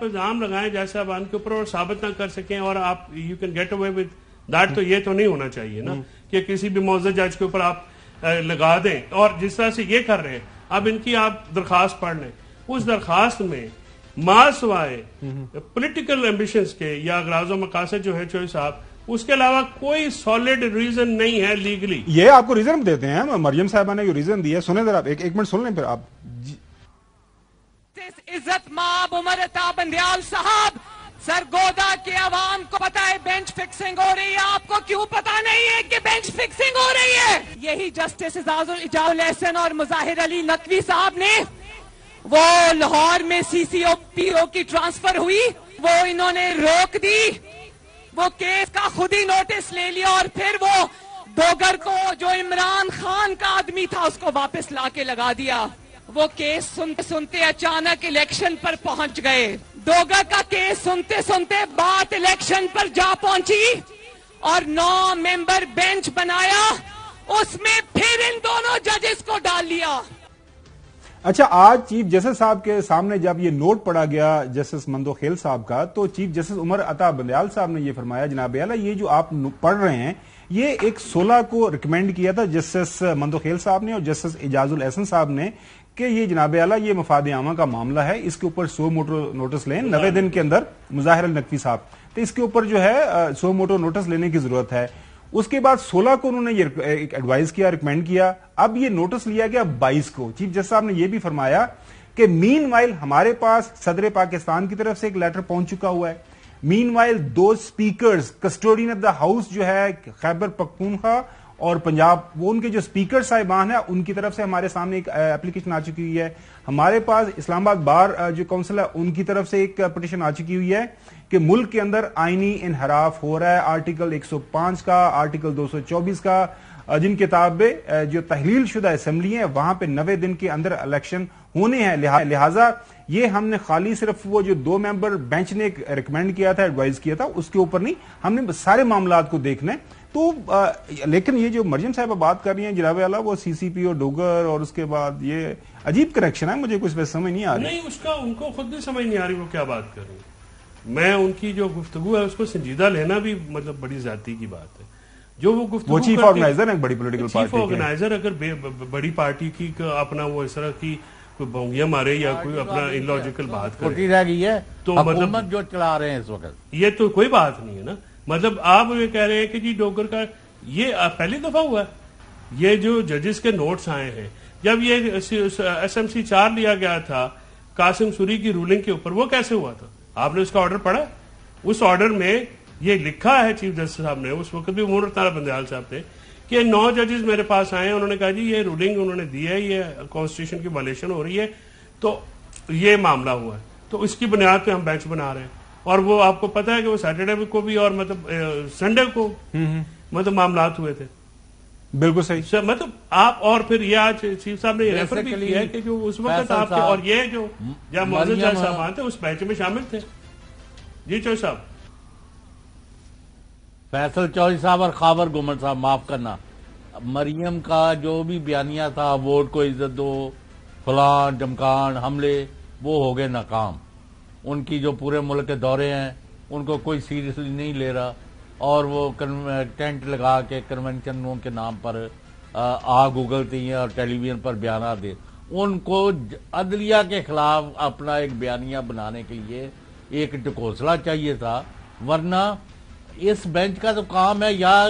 الزام لگائیں جیسے صاحبان کے اوپر اور ثابت نہ کر سکیں اور آپ you can get away with that, تو یہ تو نہیں ہونا چاہیے نا کہ کسی بھی معزز جج کے اوپر آپ لگا دیں. اور جس طرح سے یہ کر رہے ہیں اب ان کی آپ درخواست پڑھ لیں، اس درخواست میں ما سوائے پولیٹیکل ایمبیشنز کے یا اغراض و مقاصد جو ہے چوہے صاحب، اس کے علاوہ کوئی سالڈ ریزن نہیں ہے لیگلی. یہ آپ کو ریزن دیتے ہیں مریم صاحبہ نے جو ریزن دیا، سنیں ذرا ایک منٹ سن لیں پھر آپ. عزت مآب عمر عطا بندیال صاحب، سرگودا کے عوام کو پتا ہے بینچ فکسنگ ہو رہی ہے، آپ کو کیوں پتا نہیں ہے کہ بینچ فکسنگ ہو رہی ہے؟ یہی جسٹس اعجاز الاحسن اور مظاہر علی نقوی صاحب نے وہ لاہور میں سی سی او پی او کی ٹرانسفر ہوئی، وہ انہوں نے روک دی، وہ کیس کا خود ہی نوٹس لے لیا اور پھر وہ ڈوگر کو جو عمران خان کا آدمی تھا اس کو واپس لا کے لگا دیا. وہ کیس سنتے سنتے اچانک الیکشن پر پہنچ گئے. ڈوگر کا کیس سنتے سنتے بات الیکشن پر جا پہنچی اور 9 ممبر بینچ بنایا، اس میں پھر ان دونوں ججز کو ڈال لیا. اچھا، آج چیف جسٹس صاحب کے سامنے جب یہ نوٹ پڑا گیا جسٹس مندوخیل صاحب کا، تو چیف جسٹس عمر عطا بندیال صاحب نے یہ فرمایا جناب اعلیٰ یہ جو آپ پڑھ رہے ہیں یہ 16 کو ریکمینڈ کیا تھا جسٹس مندوخیل صاحب نے اور جسٹس اعجاز الاحسن صاحب نے کہ یہ جناب اعلیٰ یہ مفاد عامہ کا معاملہ ہے، اس کے اوپر 100 موٹر نوٹس لیں 90 دن کے اندر. مظاہر النقوی صاحب، تو اس کے اوپر جو ہے 100 موٹر نوٹس لینے کی ضرورت ہے. اس کے بعد 16 کو انہوں نے یہ ایڈوائز کیا، ریکمینڈ کیا. اب یہ نوٹس لیا گیا 22 کو. چیف جسٹس صاحب نے یہ بھی فرمایا کہ مین وائل ہمارے پاس صدر پاکستان کی طرف سے ایک لیٹر پہنچ چکا ہوا ہے. Meanwhile 2 speakers custodian of the house جو ہے خیبر پختونخوا اور پنجاب، وہ ان کے جو اسپیکر صاحبان ہیں ان کی طرف سے ہمارے سامنے ایک اپلیکیشن آ چکی ہوئی ہے. ہمارے پاس اسلام آباد بار جو کونسل ہے ان کی طرف سے ایک پٹیشن آ چکی ہوئی ہے کہ ملک کے اندر آئینی انحراف ہو رہا ہے. آرٹیکل 105 کا، آرٹیکل 224 کا، جن کتاب جو تحلیل شدہ اسمبلی ہیں وہاں پہ 90 دن کے اندر الیکشن ہونے ہیں. لہٰذا یہ ہم نے خالی صرف وہ جو 2 ممبر بینچ نے ریکمینڈ کیا تھا، ایڈوائز کیا تھا، اس کے اوپر نہیں، ہم نے سارے معاملات کو دیکھنا ہے. تو لیکن یہ جو مریم صاحبہ بات کر رہی ہیں جناب اعلیٰ، وہ سی سی پی او ڈوگر اور اس کے بعد یہ عجیب کریکشن ہے، مجھے کچھ ویسے سمجھ نہیں آ رہی. نہیں، اس کا ان کو خود بھی سمجھ نہیں آ رہی وہ کیا بات کر رہی ہیں. میں ان کی جو گفتگو ہے اس کو سنجیدہ لینا بھی مطلب بڑی زیادتی کی بات ہے. جو وہ گفتگو، وہ چیف آرگنائزر ہے بڑی پولیٹیکل پارٹی، چیف آرگنائزر اگر بڑی پارٹی کی اپنا وہ اس طرح کی کوئی بونگیاں مارے یا کوئی اپنا ان لاجیکل بات کرے رہ گئی ہے تو حکومت جو چلا رہے ہیں اس وقت، یہ تو کوئی بات نہیں ہے نا. مطلب آپ یہ کہہ رہے ہیں کہ جی ڈوگر کا یہ پہلی دفعہ ہوا ہے. یہ جو ججز کے نوٹس آئے ہیں، جب یہ ایس ایم سی 4 لیا گیا تھا قاسم سوری کی رولنگ کے اوپر، وہ کیسے ہوا تھا؟ آپ نے اس کا آرڈر پڑھا؟ اس آرڈر میں یہ لکھا ہے چیف جسٹس صاحب نے، اس وقت بھی عمر عطا بندیال صاحب تھے، کہ 9 ججز میرے پاس آئے ہیں، انہوں نے کہا جی یہ رولنگ انہوں نے دی ہے، یہ کانسٹیٹیوشن کی وائلیشن ہو رہی ہے، تو یہ معاملہ ہوا ہے، تو اس کی بنیاد پہ ہم بینچ بنا رہے ہیں. اور وہ آپ کو پتا ہے کہ وہ سیٹرڈے کو بھی اور مطلب سنڈے کو مطلب معاملات ہوئے تھے. بالکل صحیح. مطلب آپ اور پھر یہ آج چیف صاحب نے یہ ریفر بھی کیا ہے کہ جو اس وقت آپ کے اور یہ جو معزز جج صاحبان تھے اس بینچ میں شامل تھے. جی چوہے صاحب. فیصل چوہدری صاحب اور خاور گومر صاحب، معاف کرنا، مریم کا جو بھی بیانیہ تھا ووٹ کو عزت دو، فلاں ڈمکان حملے، وہ ہو گئے ناکام. ان کی جو پورے ملک کے دورے ہیں ان کو کوئی سیریسلی نہیں لے رہا، اور وہ ٹینٹ لگا کے کنونشنوں کے نام پر آگ اگلتی ہیں اور ٹیلی ویژن پر بیانات دے. ان کو عدلیہ کے خلاف اپنا ایک بیانیہ بنانے کے لیے ایک ٹکوسلا چاہیے تھا، ورنہ اس بینچ کا تو کام ہے یا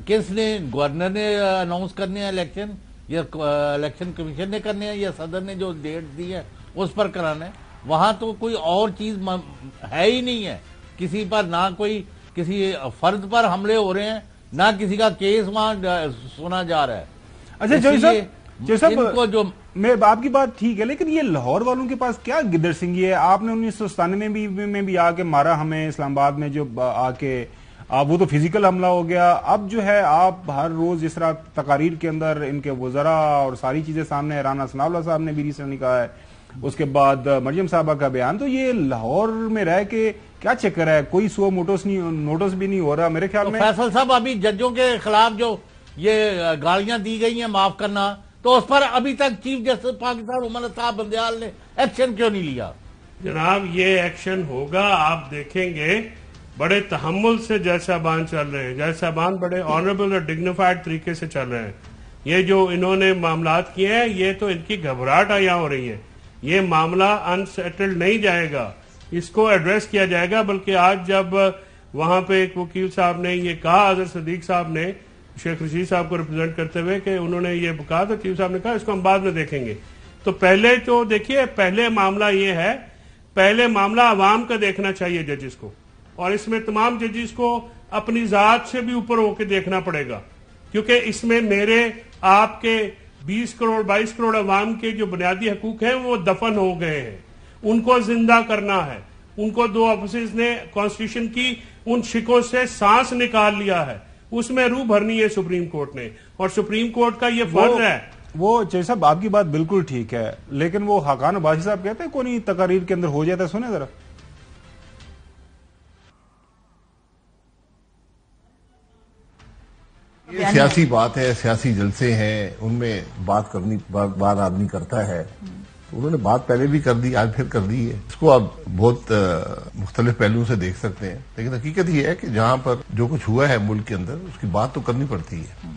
کس نے، گورنر نے اناؤنس کرنے ہیں الیکشن، یا الیکشن کمیشن نے کرنے ہیں، یا صدر نے جو ڈیٹ دی ہے اس پر کرانا ہے. وہاں تو کوئی اور چیز ہے ہی نہیں ہے کسی پر، نہ کوئی کسی فرد پر حملے ہو رہے ہیں، نہ کسی کا کیس وہاں سنا جا رہا ہے. اچھا جوہری صاحب، جو میں آپ کی بات ٹھیک ہے، لیکن یہ لاہور والوں کے پاس کیا گدر سنگھی ہے؟ آپ نے 1997 میں بھی آ کے مارا ہمیں اسلام آباد میں، جو آ کے وہ تو فزیکل حملہ ہو گیا. اب جو ہے آپ ہر روز جس طرح تقاریر کے اندر ان کے وزراء اور ساری چیزیں سامنے، رانا ثناء اللہ صاحب نے بھی ریسنٹلی کہا ہے، اس کے بعد مریم صاحبہ کا بیان. تو یہ لاہور میں رہ کے کیا چکر ہے؟ کوئی 100 نوٹس بھی نہیں ہو رہا میرے خیال میں. فیصل صاحب، ابھی ججوں کے خلاف جو یہ گالیاں دی گئی ہیں معاف کرنا، تو اس پر ابھی تک چیف جسٹس پاکستان عمر عطا بندیال نے ایکشن کیوں نہیں لیا؟ جناب یہ ایکشن ہوگا, آپ دیکھیں گے بڑے تحمل سے جج صاحبان چل رہے ہیں, جج صاحبان بڑے آنریبل اور ڈگنیفائڈ طریقے سے چل رہے ہیں. یہ جو انہوں نے معاملات کیے ہیں یہ تو ان کی گھبراہٹ آیا ہو رہی ہے, یہ معاملہ انسیٹلڈ نہیں جائے گا, اس کو ایڈریس کیا جائے گا. بلکہ آج جب وہاں پہ ایک وکیل صاحب نے یہ کہا, اظہر صدیق صاحب نے شیخ رشید صاحب کو ریپرزینٹ کرتے ہوئے, کہ انہوں نے یہ کہا تو چیف صاحب نے کہا اس کو ہم بعد میں دیکھیں گے. تو پہلے تو دیکھیے, پہلے معاملہ یہ ہے, پہلے معاملہ عوام کا دیکھنا چاہیے ججز کو, اور اس میں تمام ججز کو اپنی ذات سے بھی اوپر ہو کے دیکھنا پڑے گا, کیونکہ اس میں میرے آپ کے 20 کروڑ 22 کروڑ عوام کے جو بنیادی حقوق ہیں وہ دفن ہو گئے ہیں, ان کو زندہ کرنا ہے. ان کو 2 آفیسز نے کانسٹیٹیوشن کی ان شکوں سے سانس نکال لیا ہے, اس میں روح بھرنی ہے سپریم کورٹ نے, اور سپریم کورٹ کا یہ فرض ہے. وہ چیف صاحب آپ کی بات بالکل ٹھیک ہے, لیکن وہ حقان عباسی صاحب کہتے ہیں کوئی تقاریر کے اندر ہو جاتا ہے. سنیں ذرا. یہ سیاسی بات ہے, سیاسی جلسے ہیں, ان میں بات کرنی بات آدمی کرتا ہے. انہوں نے بات پہلے بھی کر دی, آج پھر کر دی ہے. اس کو آپ بہت مختلف پہلوؤں سے دیکھ سکتے ہیں, لیکن حقیقت یہ ہے کہ جہاں پر جو کچھ ہوا ہے ملک کے اندر اس کی بات تو کرنی پڑتی ہے.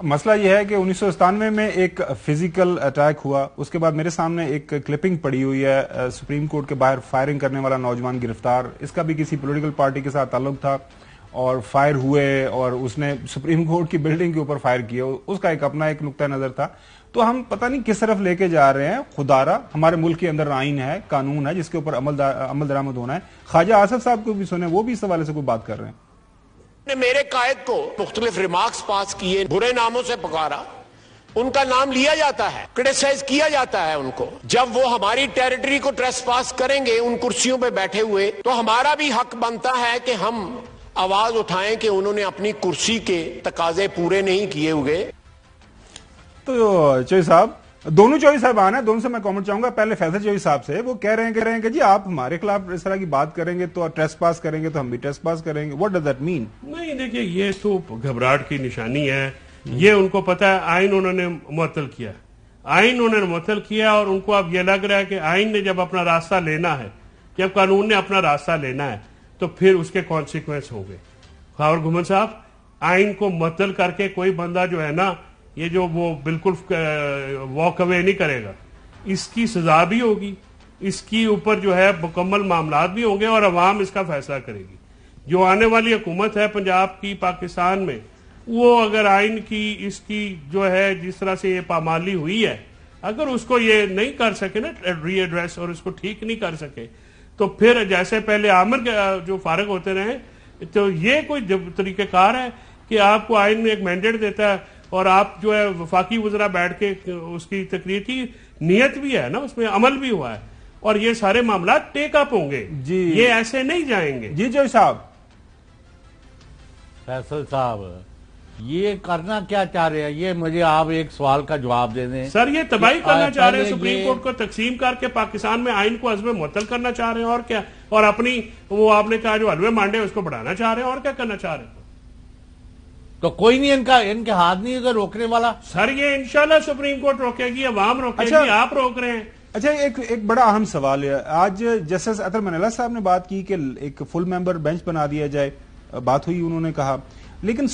مسئلہ یہ ہے کہ 1997 میں ایک فزیکل اٹیک ہوا, اس کے بعد میرے سامنے ایک کلپنگ پڑی ہوئی ہے, سپریم کورٹ کے باہر فائرنگ کرنے والا نوجوان گرفتار, اس کا بھی کسی پولیٹیکل پارٹی کے ساتھ تعلق تھا, اور فائر ہوئے اور اس نے سپریم کورٹ کی بلڈنگ کے اوپر فائر کیا, اس کا ایک اپنا ایک نقطہ نظر تھا. تو ہم پتہ نہیں کس طرف لے کے جا رہے ہیں. خدارہ ہمارے ملک کے اندر آئین ہے, قانون ہے جس کے اوپر عمل درآمد ہونا ہے. خواجہ آصف صاحب کو بھی سنیں, وہ بھی اس حوالے سے کوئی بات کر رہے ہیں. میرے قائد کو مختلف ریمارکس پاس کیے, برے ناموں سے پکارا, ان کا نام لیا جاتا ہے, کرٹیسائز کیا جاتا ہے ان کو. جب وہ ہماری ٹیریٹری کو ٹریس پاس کریں گے ان کرسیوں پہ بیٹھے ہوئے, تو ہمارا بھی حق بنتا ہے کہ ہم آواز اٹھائیں کہ انہوں نے اپنی کرسی کے تقاضے پورے نہیں کیے ہوئے. تو چوئی صاحب, دونوں چوئی صاحب آنا ہے, دونوں سے میں کامنٹ چاہوں گا. پہلے فیصل چوئی صاحب سے, وہ کہہ رہے ہیں کہ جی آپ ہمارے خلاف اس طرح کی بات کریں گے تو ٹریس پاس کریں گے تو ہم بھی ٹریس پاس کریں گے. واٹ ڈز دیٹ مین؟ نہیں دیکھیے, یہ تو گھبراہٹ کی نشانی ہے. یہ ان کو پتا ہے آئین انہوں نے معطل کیا, آئین انہوں نے معطل کیا, اور ان کو اب یہ لگ رہا ہے کہ آئین نے جب اپنا راستہ لینا ہے, جب قانون نے اپنا راستہ لینا ہے تو پھر اس کے کانسیکوینس ہوں گے. خاور گھومن صاحب, آئین کو معطل کر کے کوئی بندہ جو ہے نا, یہ جو وہ بالکل واک اوے نہیں کرے گا, اس کی سزا بھی ہوگی, اس کی اوپر جو ہے مکمل معاملات بھی ہوں گے, اور عوام اس کا فیصلہ کرے گی. جو آنے والی حکومت ہے پنجاب کی پاکستان میں, وہ اگر آئین کی اس کی جو ہے جس طرح سے یہ پامالی ہوئی ہے, اگر اس کو یہ نہیں کر سکے نا ری ایڈریس, اور اس کو ٹھیک نہیں کر سکے, تو پھر جیسے پہلے عامر جو فارغ ہوتے رہے, تو یہ کوئی طریقہ کار ہے کہ آپ کو آئین میں ایک مینڈیٹ دیتا ہے اور آپ جو ہے وفاقی وزراء بیٹھ کے اس کی تقریر کی نیت بھی ہے نا, اس میں عمل بھی ہوا ہے, اور یہ سارے معاملات ٹیک اپ ہوں گے. جی یہ ایسے نہیں جائیں گے. جی جوئی صاحب. فیصل صاحب یہ کرنا کیا چاہ رہے ہیں, یہ مجھے آپ ایک سوال کا جواب دے دیں. سر یہ تباہی کرنا چاہ رہے ہیں, سپریم کورٹ کو تقسیم کر کے پاکستان میں آئین کو عزم معطل کرنا چاہ رہے ہیں, اور کیا, اور اپنی وہ آپ نے کہا جو حلوے مانڈے اس کو بڑھانا چاہ رہے ہیں, اور کیا کرنا چاہ رہے ہیں. تو کوئی نہیں ان کے ہاتھ نہیں اگر روکنے والا. سر یہ انشاءاللہ سپریم کورٹ روکے گی, عوام روکے گی, آپ روک رہے ہیں. اچھا, ایک بڑا اہم سوال ہے. آج جسٹس اطہر منیلا صاحب نے بات کی کہ ایک فل ممبر بینچ بنا دیا جائے, بات ہوئی, انہوں نے کہا, لیکن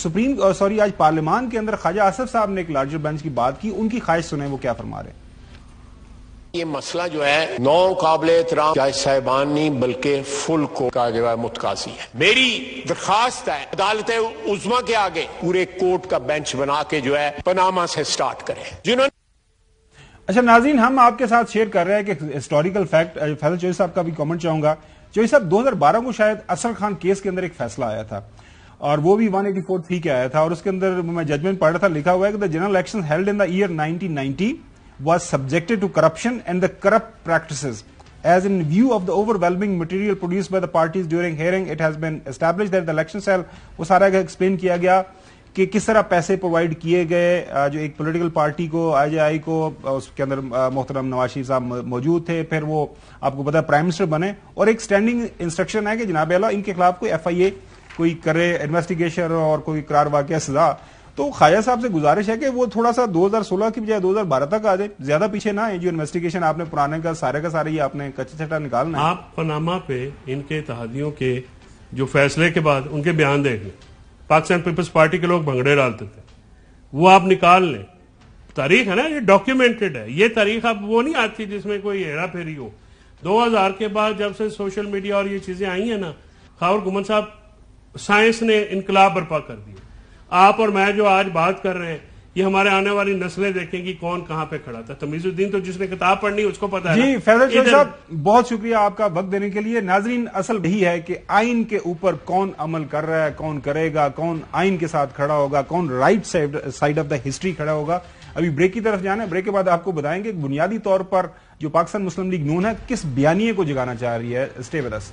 آج پارلیمان کے اندر خواجہ آصف صاحب نے ایک لارجر بینچ کی بات کی. ان کی خواہش سنیں, وہ کیا فرما رہے ہیں. یہ مسئلہ جو ہے نو قابل احترام جج صاحبان نہیں بلکہ فل کو کا جو ہے متقاضی ہے. میری درخواست ہے عدالت عظمیٰ کے آگے پورے کورٹ کا بینچ بنا کے جو ہے پاناما سے سٹارٹ کریں, جنہوں نے. اچھا ناظرین, ہم آپ کے ساتھ شیئر کر رہے ہیں کہ ہسٹوریکل فیکٹ. فیصل چوئی صاحب کا بھی کامنٹ چاہوں گا. چوئی صاحب 2012 کو شاید اصغر خان کیس کے اندر ایک فیصلہ آیا تھا, اور وہ بھی 184 کے آیا تھا, اور اس کے اندر میں ججمنٹ پڑھ رہا تھا, لکھا ہوا ہے کہ the general elections held in the year 1990 was subjected to corruption and the corrupt practices. As in view of the overwhelming material produced by the parties during hearing, it has been established that the election cell, وہ سارا explain کیا گیا کہ کس طرح پیسے provide کیے گئے جو ایک پولیٹیکل پارٹی کو, آئی جے آئی کو, اس کے اندر محترم نواز شریف صاحب موجود تھے, پھر وہ آپ کو پتا ہے پرائم منسٹر بنے, اور ایک اسٹینڈنگ انسٹرکشن ہے کہ جناب اعلیٰ ان کے خلاف کوئی ایف آئی اے کوئی کرے انویسٹیگیشن اور کوئی قرار واقعہ سزا. تو خواجہ صاحب سے گزارش ہے کہ وہ تھوڑا سا 2016 کی بجائے 2012 تک آ جائے, زیادہ پیچھے نہ ہے. جو انویسٹیگیشن آپ نے پرانے کا سارے یہ آپ نے کچا چھٹا نکالنا ہے. آپ پاناما پہ ان کے اتحادیوں کے جو فیصلے کے بعد ان کے بیان دیکھ لیں, پاکستان پیپلز پارٹی کے لوگ بھنگڑے ڈالتے تھے, وہ آپ نکال لیں. تاریخ ہے نا, یہ ڈاکیومنٹڈ ہے. یہ تاریخ اب وہ نہیں آتی جس میں کوئی ہیرا پھیری ہو. 2000 کے بعد جب سے سوشل میڈیا اور یہ چیزیں آئی ہیں نا, خاور گمن صاحب, سائنس نے انقلاب برپا کر دیا. آپ اور میں جو آج بات کر رہے ہیں, یہ ہمارے آنے والی نسلیں دیکھیں گی کون کہاں پہ کھڑا تھا. تمیز الدین تو جس نے کتاب پڑھنی اس کو پتا ہے. جی فیصل چودھری صاحب, بہت شکریہ آپ کا وقت دینے کے لیے. ناظرین, اصل یہی ہے کہ آئین کے اوپر کون عمل کر رہا ہے, کون کرے گا, کون آئین کے ساتھ کھڑا ہوگا, کون right side of the history کھڑا ہوگا. ابھی بریک کی طرف جانا ہے. بریک کے بعد آپ کو بتائیں گے بنیادی طور پر جو پاکستان مسلم لیگ نون ہے کس بیانیے کو جگانا چاہ رہی ہے. Stay with us.